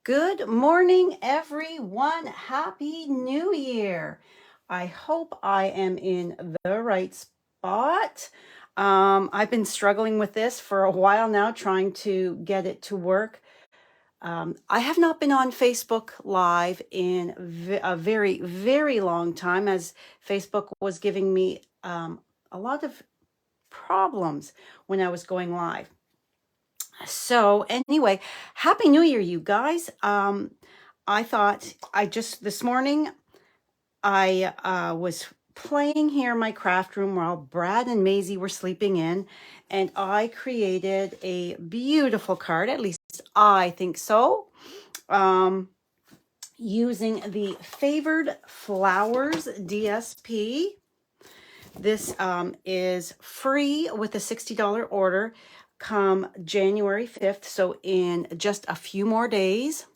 Good morning, everyone. Happy New Year. I hope I am in the right spot. I've been struggling with this for a while now, trying to get it to work. I have not been on Facebook Live in a very, very long time, as Facebook was giving me a lot of problems when I was going live. So anyway, Happy New Year, you guys. I thought this morning I was playing here in my craft room while Brad and Maisie were sleeping in, and I created a beautiful card, at least I think so, using the Favored Flowers DSP. This is free with a $60 order come January 5th, so in just a few more days.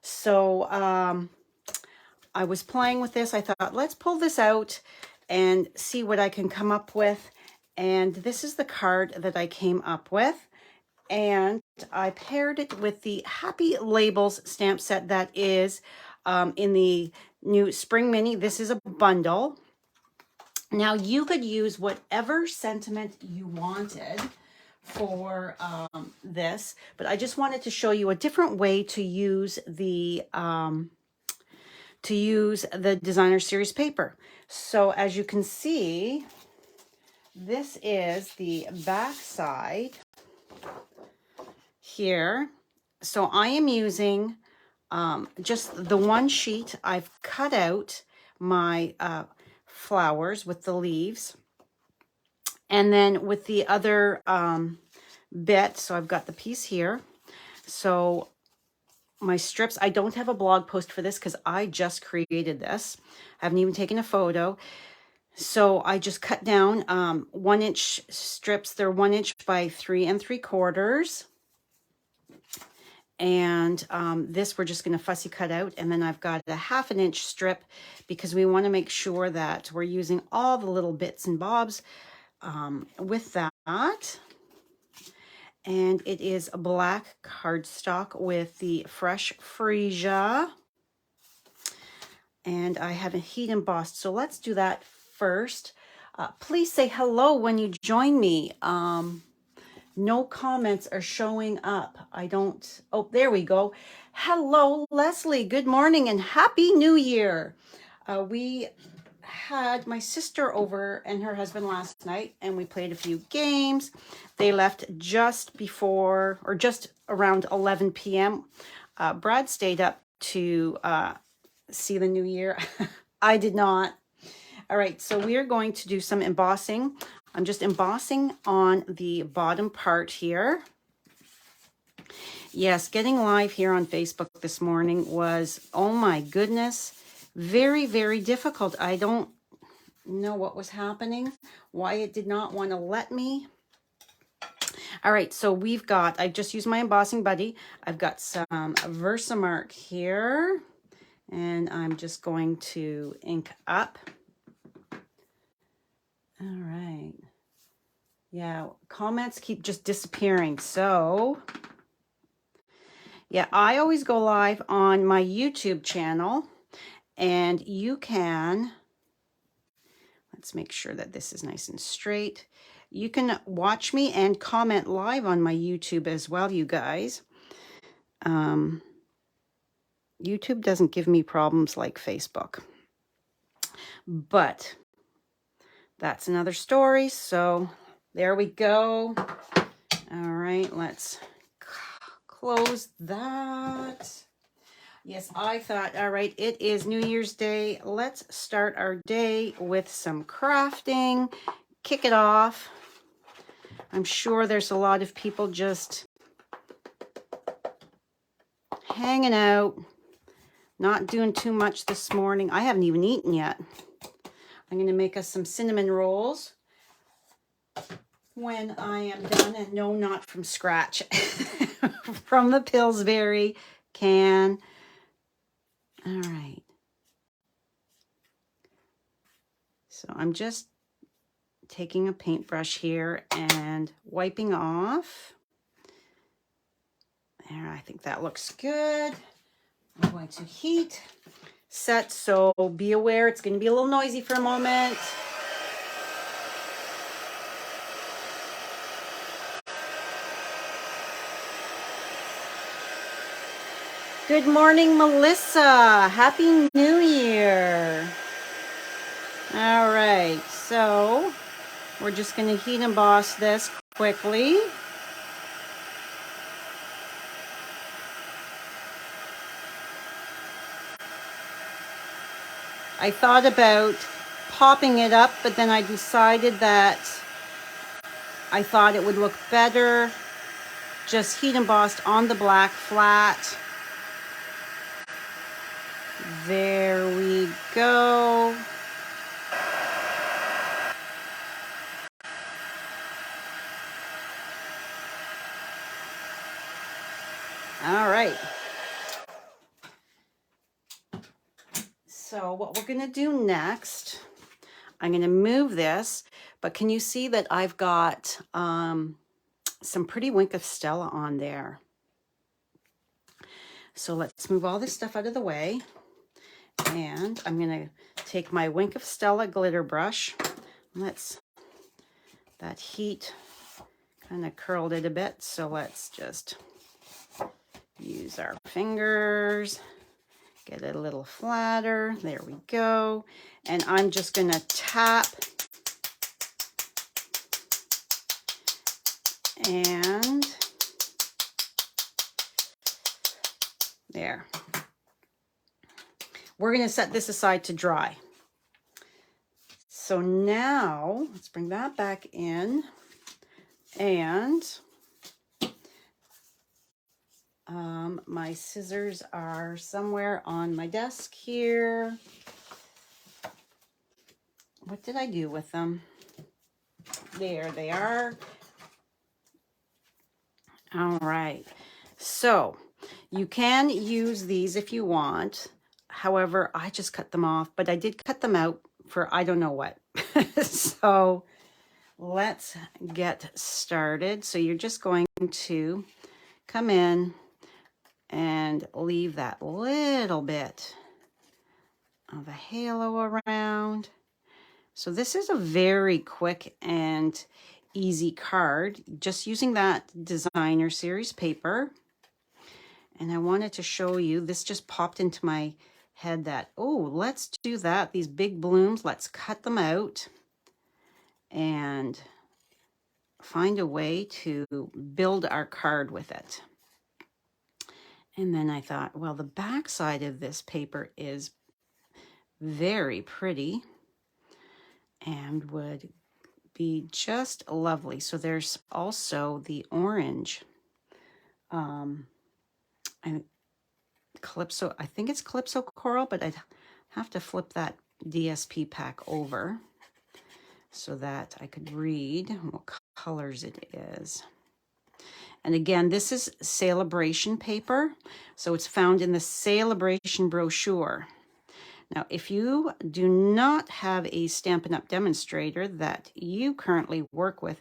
So I was playing with this. I thought, let's pull this out and see what I can come up with. And this is the card that I came up with. And I paired it with the Happy Labels stamp set that is in the new Spring Mini. This is a bundle. Now, you could use whatever sentiment you wanted for this, but I just wanted to show you a different way to use the designer series paper. So as you can see, this is the back side here. So I am using just the one sheet. I've cut out my flowers with the leaves, and then with the other bit, so I've got the piece here. So my strips, I don't have a blog post for this because I just created this. I haven't even taken a photo. So I just cut down 1-inch strips. They're 1 inch by 3 3/4. And this we're just going to fussy cut out. And then I've got a 1/2 inch strip because we want to make sure that we're using all the little bits and bobs with that. And it is a black cardstock with the fresh freesia. And I have a heat embossed. So let's do that first. Please say hello when you join me. No comments are showing up. Oh, there we go. Hello, Leslie. Good morning and Happy New Year. We had my sister over and her husband last night, and we played a few games. They left just before, or just around 11 p.m. Brad stayed up to see the new year. I did not. All right, so we are going to do some embossing. I'm just embossing on the bottom part here. Yes, getting live here on Facebook this morning was, oh my goodness, very, very difficult. I don't know what was happening, why it did not want to let me. All right, so I just used my embossing buddy. I've got some Versamark here, and I'm just going to ink up. All right. Yeah, comments keep just disappearing. So, yeah, I always go live on my YouTube channel, and you can, let's make sure that this is nice and straight. You can watch me and comment live on my YouTube as well, you guys. YouTube doesn't give me problems like Facebook. But that's another story. So there we go. All right, let's close that. Yes, I thought, all right, it is New Year's Day. Let's start our day with some crafting. Kick it off. I'm sure there's a lot of people just hanging out, not doing too much this morning. I haven't even eaten yet. I'm going to make us some cinnamon rolls when I am done. And no, not from scratch. From the Pillsbury can. All right. So I'm just taking a paintbrush here and wiping off. There, I think that looks good. I'm going to heat, set, so be aware it's going to be a little noisy for a moment. Good morning, Melissa. Happy New Year. All right, so we're just going to heat emboss this quickly. I thought about popping it up, but then I decided that I thought it would look better just heat embossed on the black flat. There we go. All right. So what we're going to do next, I'm going to move this, but can you see that I've got some pretty Wink of Stella on there? So let's move all this stuff out of the way. And I'm going to take my Wink of Stella glitter brush. That heat kind of curled it a bit. So let's just use our fingers, get it a little flatter. There we go. And I'm just going to tap and there. We're going to set this aside to dry. So now let's bring that back in, and my scissors are somewhere on my desk here. What did I do with them? There they are. All right. So you can use these if you want. However, I just cut them off, but I did cut them out for I don't know what. So let's get started. So you're just going to come in and leave that little bit of a halo around. So this is a very quick and easy card, just using that designer series paper. And I wanted to show you, this just popped into my head that, oh, let's do that. These big blooms, let's cut them out and find a way to build our card with it. And then I thought, well, the back side of this paper is very pretty and would be just lovely. So there's also the orange and Calypso, I think it's Calypso Coral, but I'd have to flip that DSP pack over so that I could read what colors it is. And again, this is Sale-A-Bration paper, so it's found in the Sale-A-Bration Brochure. Now, if you do not have a Stampin' Up! Demonstrator that you currently work with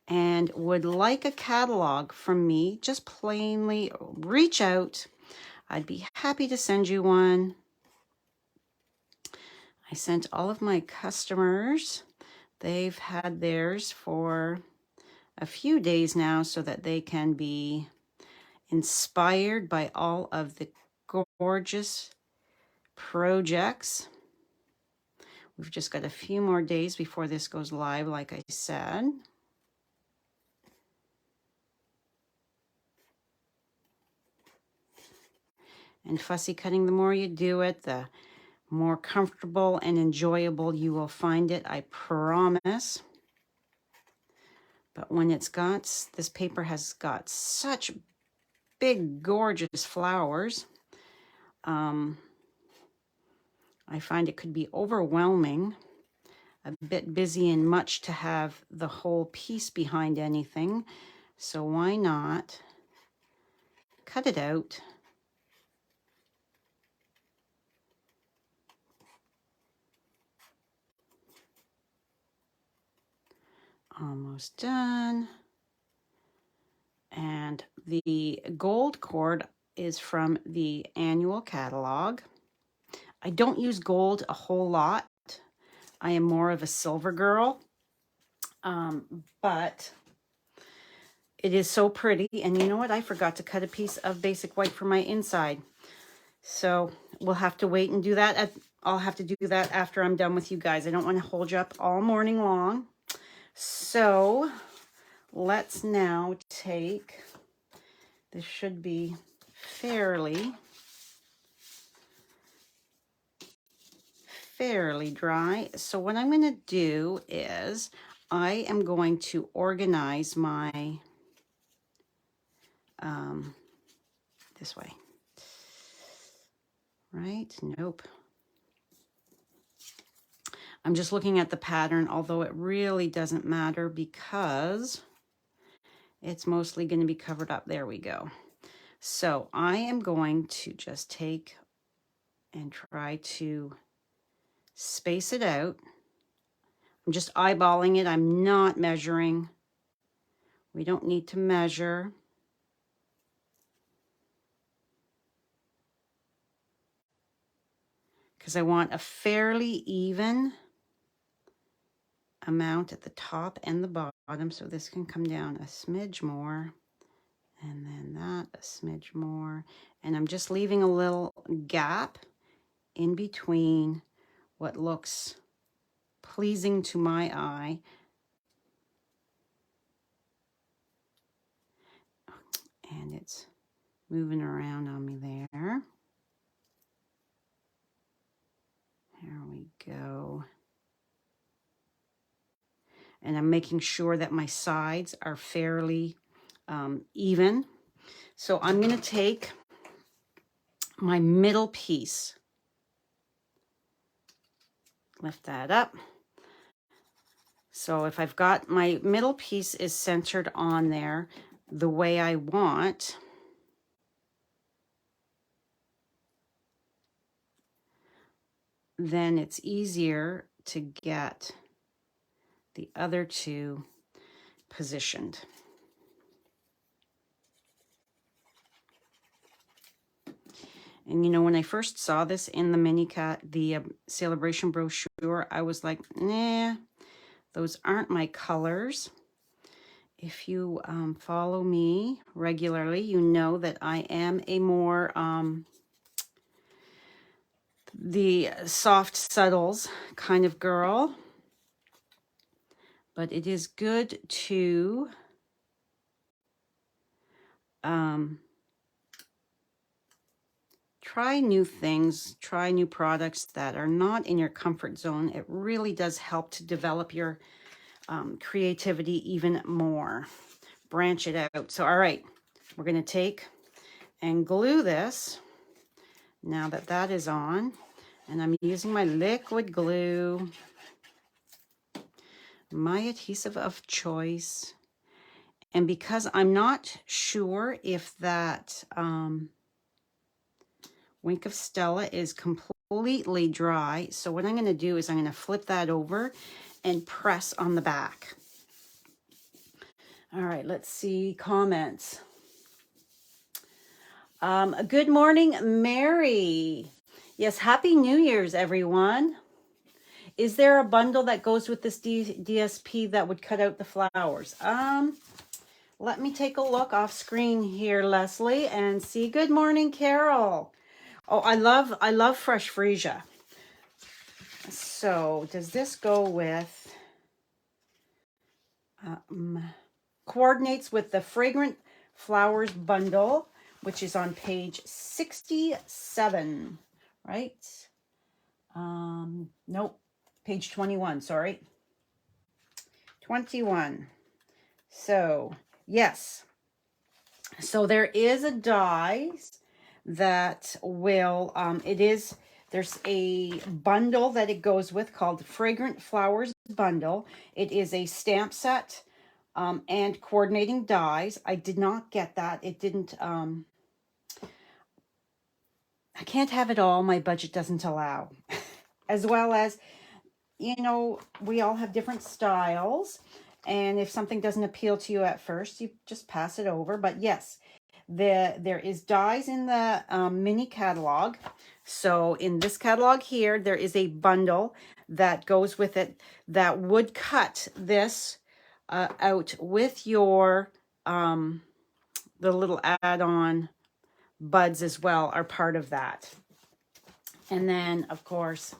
and would like a catalog from me, just plainly reach out. I'd be happy to send you one. I sent all of my customers. They've had theirs for a few days now so that they can be inspired by all of the gorgeous projects. We've just got a few more days before this goes live, like I said. And fussy cutting, the more you do it, the more comfortable and enjoyable you will find it, I promise. But when it's got, this paper has got such big, gorgeous flowers, I find it could be overwhelming, a bit busy and much to have the whole piece behind anything. So why not cut it out? Almost done. And the gold cord is from the annual catalog. I don't use gold a whole lot. I am more of a silver girl. But it is so pretty. And you know what? I forgot to cut a piece of basic white for my inside. So we'll have to wait and do that. I'll have to do that after I'm done with you guys. I don't want to hold you up all morning long. So let's now take, this should be fairly dry. So what I'm going to do is I am going to organize my, this way. Right? Nope. I'm just looking at the pattern, although it really doesn't matter because it's mostly going to be covered up. There we go. So I am going to just take and try to space it out. I'm just eyeballing it. I'm not measuring. We don't need to measure. Because I want a fairly even amount at the top and the bottom. So this can come down a smidge more. And then that a smidge more. And I'm just leaving a little gap in between what looks pleasing to my eye. And it's moving around on me there. There we go. And I'm making sure that my sides are fairly even. So I'm going to take my middle piece, lift that up. So if I've got my middle piece is centered on there the way I want, then it's easier to get the other two positioned. And you know, when I first saw this in the Sale-A-Bration brochure, I was like, nah, those aren't my colors. If you follow me regularly, you know that I am a more the soft subtles kind of girl. But it is good to try new things, try new products that are not in your comfort zone. It really does help to develop your creativity even more. Branch it out. So, all right, we're going to take and glue this now that that is on. And I'm using my liquid glue, my adhesive of choice. And because I'm not sure if that Wink of Stella is completely dry, so what I'm going to do is I'm going to flip that over and press on the back. All right, let's see comments. Good morning, Mary. Yes, Happy New Year's, everyone. Is there a bundle that goes with this DSP that would cut out the flowers? Let me take a look off screen here, Leslie, and see. Good morning, Carol. Oh, I love fresh freesia. So does this go with, coordinates with the Fragrant Flowers bundle, which is on page 67, right? Nope, page 21, sorry. 21. So, yes. So there is a die that will, there's a bundle that it goes with called the Fragrant Flowers bundle. It is a stamp set and coordinating dies. I did not get that. It didn't, I can't have it all. My budget doesn't allow. As well as, you know, we all have different styles. And if something doesn't appeal to you at first, you just pass it over. But yes, there is dies in the mini catalog. So in this catalog here, there is a bundle that goes with it that would cut this out with your, the little add-on buds as well are part of that. And then, of course,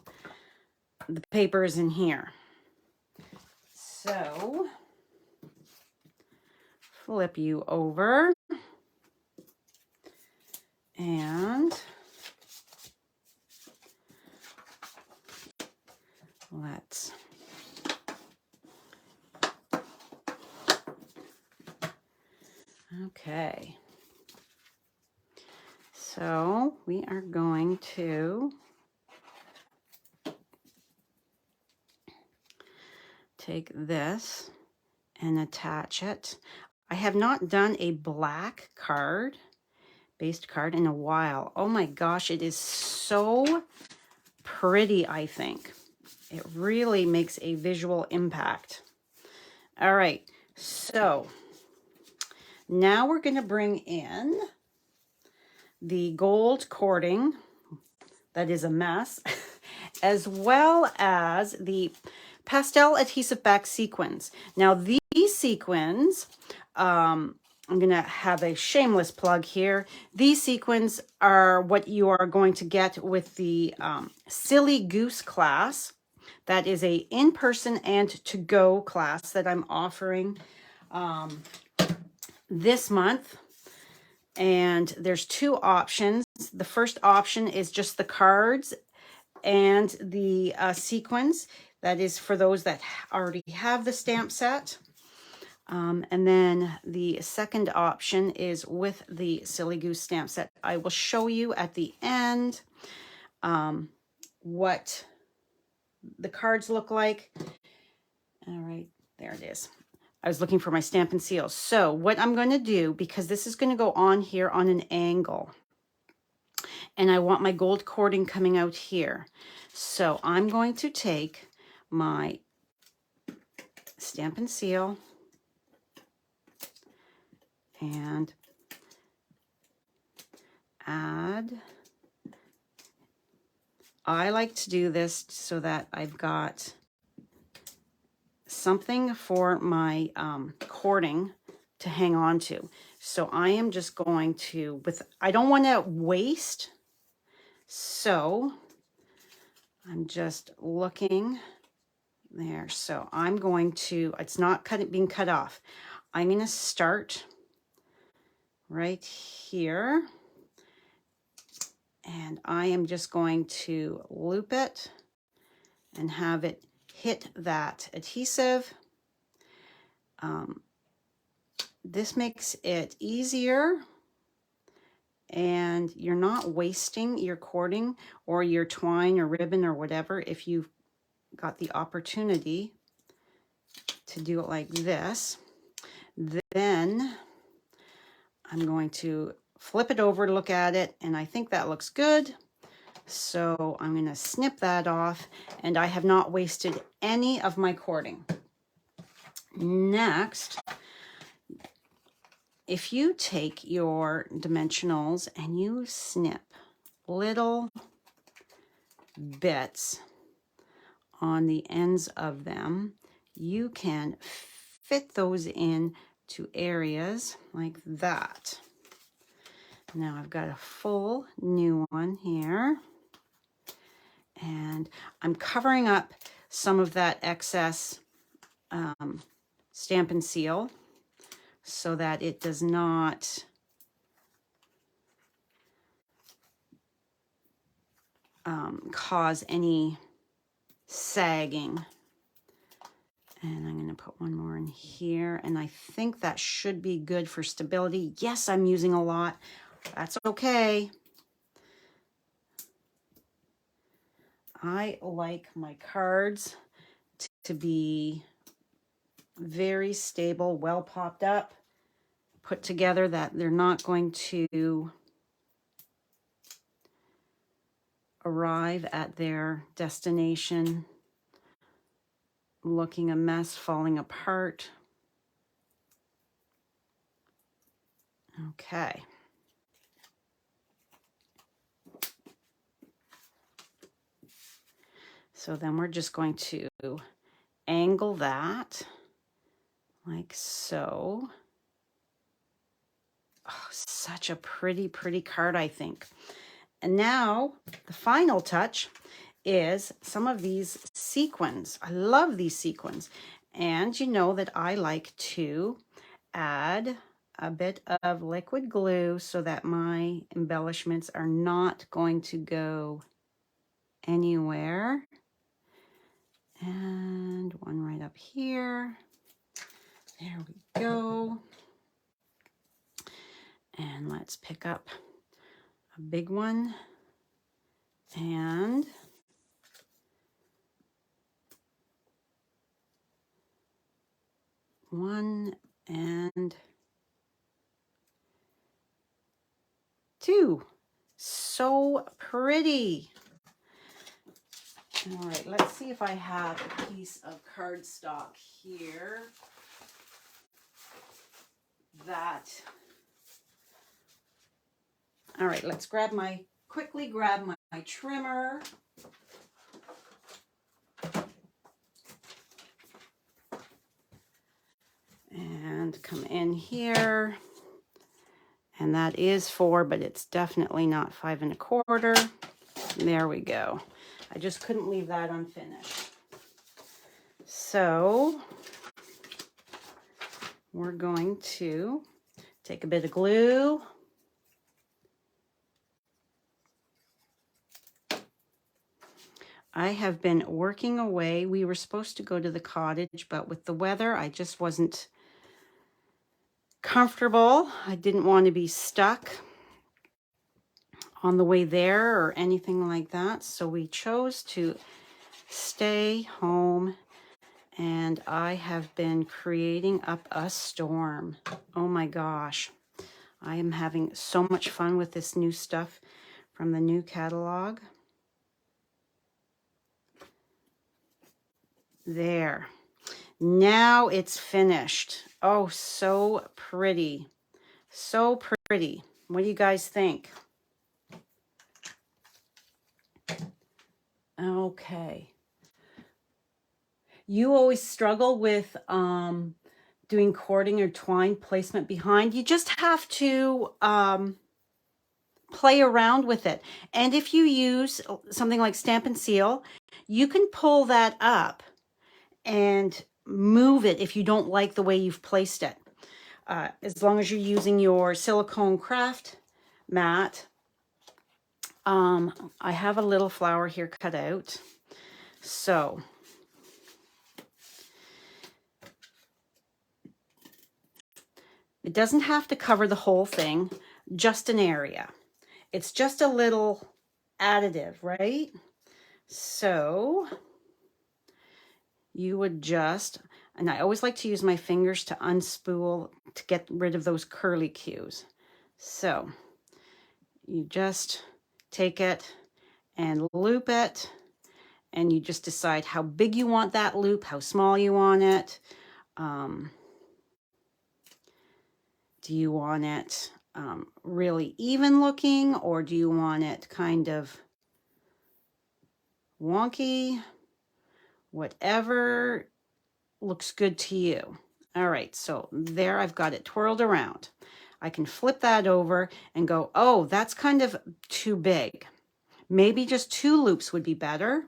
the paper is in here. So, flip you over. And let's okay. So we are going to take this and attach it. I have not done a black card, based card in a while. Oh my gosh, it is so pretty, I think. It really makes a visual impact. All right, so now we're going to bring in the gold cording that is a mess, as well as the pastel adhesive back sequins. Now these sequins, I'm going to have a shameless plug here. These sequins are what you are going to get with the Silly Goose class. That is a in-person and to-go class that I'm offering this month. And there's two options. The first option is just the cards and the sequins. That is for those that already have the stamp set. And then the second option is with the Silly Goose stamp set. I will show you at the end what the cards look like. All right, there it is. I was looking for my Stampin' Seal. So what I'm going to do, because this is going to go on here on an angle, and I want my gold cording coming out here. So I'm going to take my Stampin' Seal and add. I like to do this so that I've got something for my cording to hang on to. So I am just going to, I don't want to waste, so I'm just looking there. So I'm going to, it's not being cut off. I'm going to start right here, and I am just going to loop it and have it hit that adhesive. This makes it easier, and you're not wasting your cording or your twine or ribbon or whatever if you've got the opportunity to do it like this. Then I'm going to flip it over to look at it, and I think that looks good. So I'm going to snip that off, and I have not wasted any of my cording. Next, if you take your dimensionals and you snip little bits on the ends of them, you can fit those in to areas like that. Now I've got a full new one here, and I'm covering up some of that excess Stampin' Seal so that it does not cause any sagging. And I'm going to put one more in here, and I think that should be good for stability. Yes, I'm using a lot. That's okay. I like my cards to be very stable, well popped up, put together, that they're not going to arrive at their destination looking a mess, falling apart. Okay. So then we're just going to angle that like so. Oh, such a pretty, pretty card, I think. And now the final touch is some of these sequins. I love these sequins. And you know that I like to add a bit of liquid glue so that my embellishments are not going to go anywhere. And one right up here. There we go. And let's pick up a big one. And one and two. So pretty. All right, let's see if I have a piece of cardstock here that, all right, let's quickly grab my trimmer. And come in here. And that is 4, but it's definitely not 5 1/4. There we go. I just couldn't leave that unfinished. So we're going to take a bit of glue. I have been working away. We were supposed to go to the cottage, but with the weather, I just wasn't comfortable. I didn't want to be stuck on the way there or anything like that. So we chose to stay home, and I have been creating up a storm. Oh my gosh. I am having so much fun with this new stuff from the new catalog. There. Now it's finished. Oh, so pretty. So pretty. What do you guys think? Okay. You always struggle with doing cording or twine placement behind. You just have to play around with it. And if you use something like Stampin' Seal, you can pull that up and move it if you don't like the way you've placed it. As long as you're using your silicone craft mat. I have a little flower here cut out. So it doesn't have to cover the whole thing, just an area. It's just a little additive, right? So you would just, and I always like to use my fingers to unspool to get rid of those curly cues. So you just take it and loop it, and you just decide how big you want that loop, how small you want it. Do you want it really even looking, or do you want it kind of wonky? Whatever looks good to you. All right, so there I've got it twirled around. I can flip that over and go, oh, that's kind of too big. Maybe just 2 loops would be better.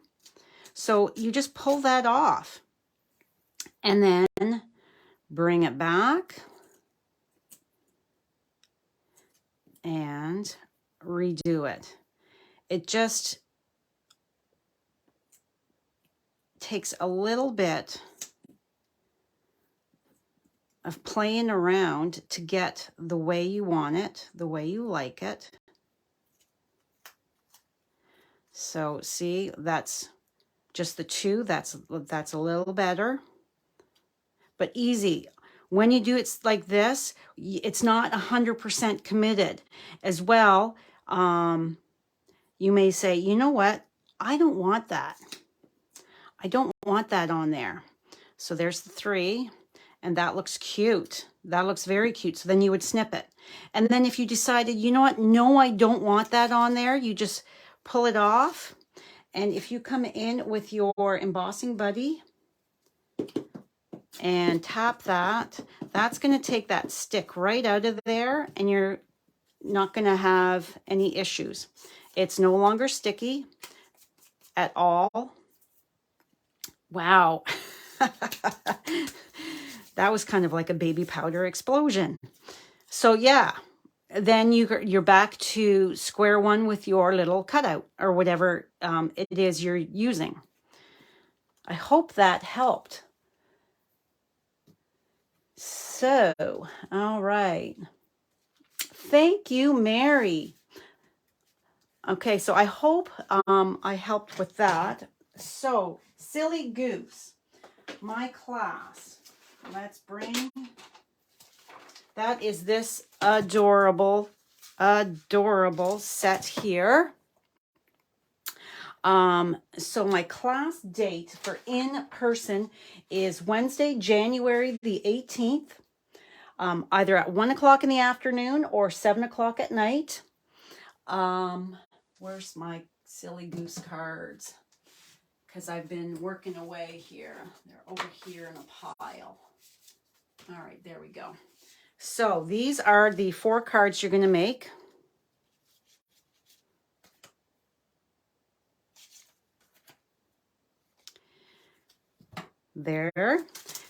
So you just pull that off and then bring it back and redo it. It just takes a little bit of playing around to get the way you want it, the way you like it. So see, that's just the 2. That's a little better, but easy. When you do it like this, it's not 100% committed as well. You may say, you know what? I don't want that. I don't want that on there. So there's the 3, and that looks cute. That looks very cute. So then you would snip it. And then if you decided, you know what, no, I don't want that on there, you just pull it off. And if you come in with your embossing buddy and tap that, that's going to take that stick right out of there, and you're not going to have any issues. It's no longer sticky at all. Wow. That was kind of like a baby powder explosion. So yeah, then you're back to square one with your little cutout or whatever it is you're using. I hope that helped. So, all right. Thank you, Mary. Okay, so I hope I helped with that. So, Silly Goose, my class. Let's bring, that is this adorable, adorable set here. So my class date for in-person is Wednesday, January the 18th, either at 1 o'clock in the afternoon or 7 o'clock at night. Where's my Silly Goose cards? Because I've been working away here. They're over here in a pile. All right, there we go. So these are the 4 cards you're going to make. There.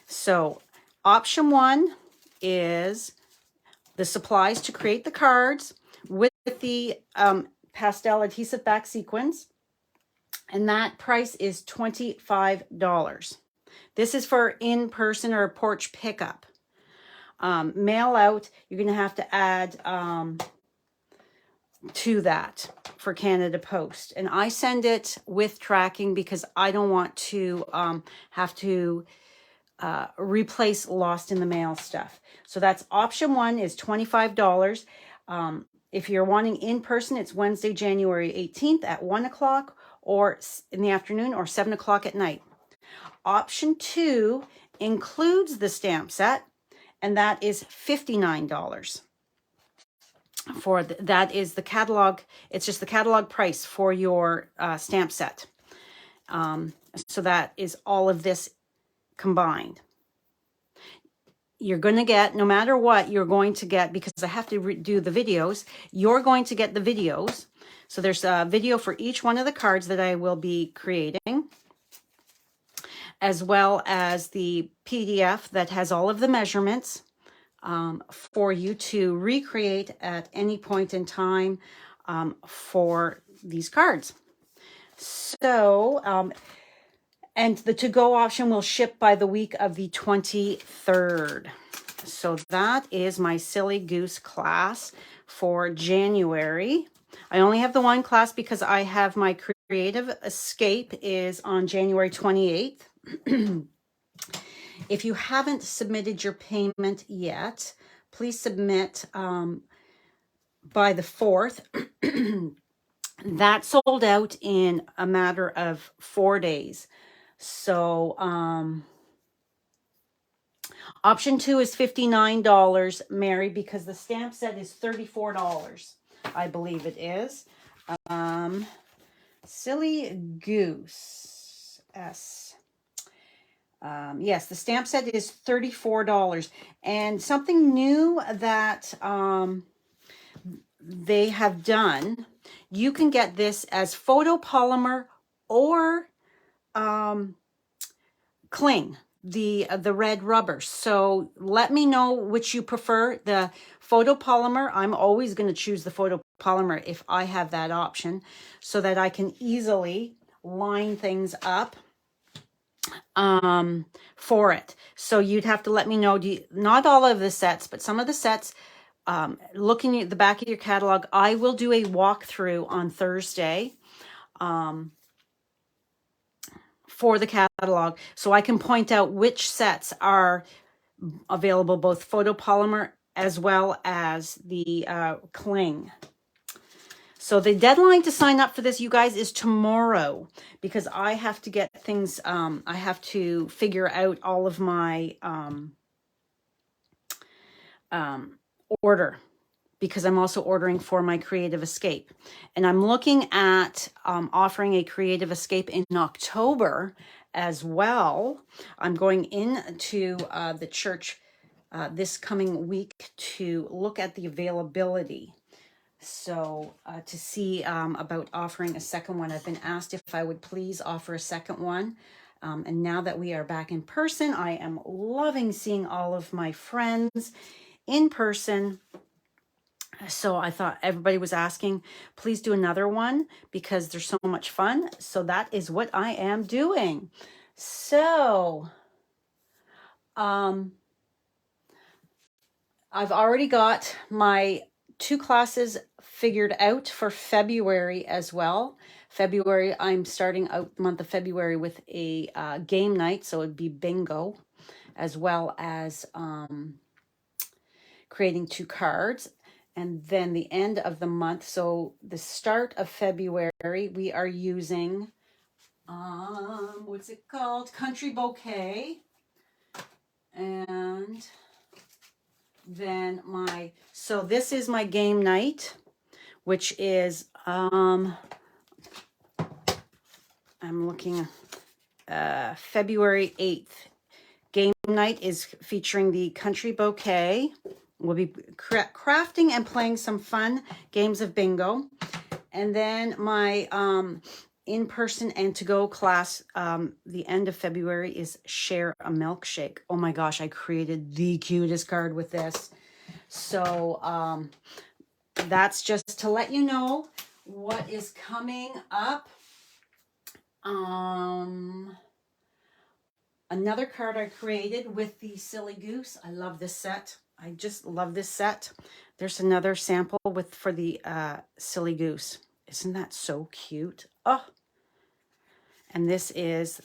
So option 1 is the supplies to create the cards with the pastel adhesive back sequins, and that price is $25. This is for in-person or porch pickup. Mail out, you're going to have to add to that for Canada Post. And I send it with tracking because I don't want to have to replace lost in the mail stuff. So that's option 1 is $25. If you're wanting in person, it's Wednesday, January 18th at 1 o'clock or in the afternoon or 7 o'clock at night. Option 2 includes the stamp set, and that is $59. For that is the catalog. It's just the catalog price for your stamp set. So that is all of this combined. You're going to get, no matter what, you're going to get, because I have to do the videos, you're going to get the videos. So there's a video for each one of the cards that I will be creating, as well as the PDF that has all of the measurements for you to recreate at any point in time for these cards. So, and the to-go option will ship by the week of the 23rd. So that is my Silly Goose class for January. I only have the one class because I have my Creative Escape is on January 28th. If you haven't submitted your payment yet, please submit by the 4th. That sold out in a matter of 4 days. So option 2 is $59, Mary, because the stamp set is $34. I believe it is. Silly Goose S. Yes, the stamp set is $34. And something new that they have done, you can get this as photopolymer or cling, the red rubber. So let me know which you prefer. The photopolymer, I'm always going to choose the photopolymer if I have that option, so that I can easily line things up for it. So you'd have to let me know, not all of the sets, but some of the sets, looking at the back of your catalog, I will do a walkthrough on Thursday for the catalog, so I can point out which sets are available, both photopolymer as well as the cling. So the deadline to sign up for this, you guys, is tomorrow, because I have to get things, I have to figure out all of my order, because I'm also ordering for my Creative Escape. And I'm looking at offering a Creative Escape in October as well. I'm going into the church this coming week to look at the availability. So to see about offering a second one. I've been asked if I would please offer a second one. And now that we are back in person, I am loving seeing all of my friends in person. So I thought everybody was asking, please do another one because they're so much fun. So that is what I am doing. So I've already got my 2 classes figured out for February as well. February, I'm starting out the month of February with a game night. So it'd be bingo, as well as creating 2 cards. And then the end of the month, so the start of February, we are using, what's it called? Country Bouquet. And then so this is my game night, which is, I'm looking, February 8th. Game night is featuring the Country Bouquet. We'll be crafting and playing some fun games of bingo. And then my in-person and to-go class, the end of February, is Share a Milkshake. Oh my gosh, I created the cutest card with this. So that's just to let you know what is coming up. Another card I created with the Silly Goose. I love this set. I just love this set. There's another sample for the Silly Goose. Isn't that so cute? Oh, and this is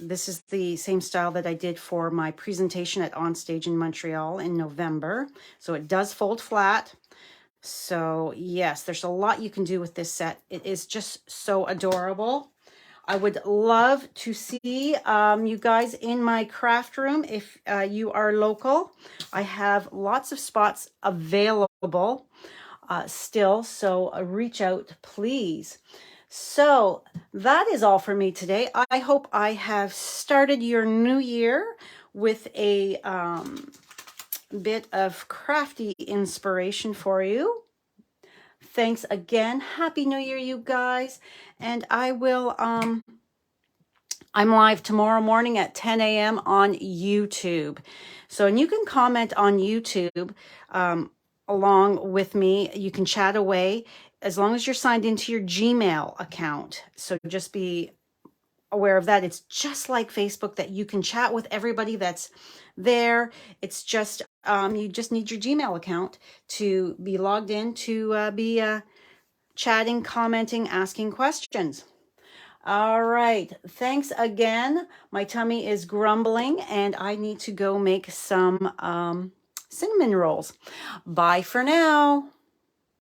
the same style that I did for my presentation at Onstage in Montreal in November. So it does fold flat. So yes, there's a lot you can do with this set. It is just so adorable. I would love to see you guys in my craft room if you are local. I have lots of spots available still, so reach out, please. So that is all for me today. I hope I have started your new year with a bit of crafty inspiration for you. Thanks again. Happy New Year, you guys. And I will, I'm live tomorrow morning at 10 a.m. on YouTube. So, and you can comment on YouTube along with me. You can chat away as long as you're signed into your Gmail account. So just be aware of that. It's just like Facebook that you can chat with everybody that's there. It's just, you just need your Gmail account to be logged in to be chatting, commenting, asking questions. All right. Thanks again. My tummy is grumbling and I need to go make some cinnamon rolls. Bye for now.